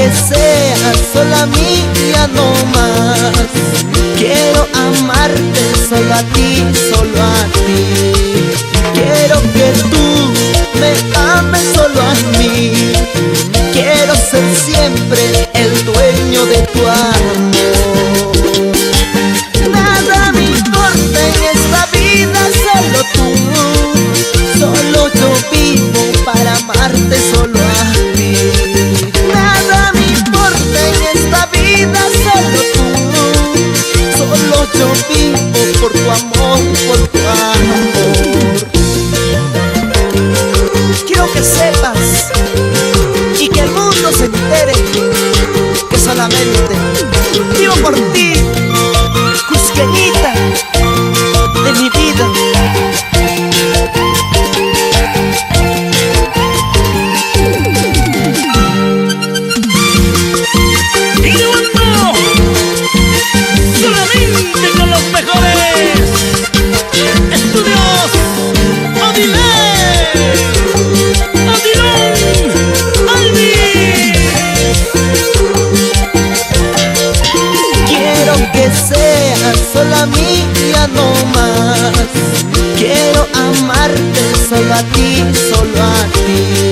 que seas sola mía no más. Quiero amarte solo a ti, solo a ti. Quiero que tú me ames solo a mí. Quiero ser siempre el dueño de tu amor. Nada me importa en esta vida, solo tú. Solo yo vivo para amarte solo a ti. Nada me importa en esta vida, solo tú. Solo yo vivo por tu amor, por tu amor. Quiero que sepas y que el mundo se entere que solamente vivo por ti, cusqueñita de mi vida. Y llevando solamente con los mejores estudios Odilon Albi. Quiero que seas sola mía no más. Quiero amarte solo a ti, solo a ti.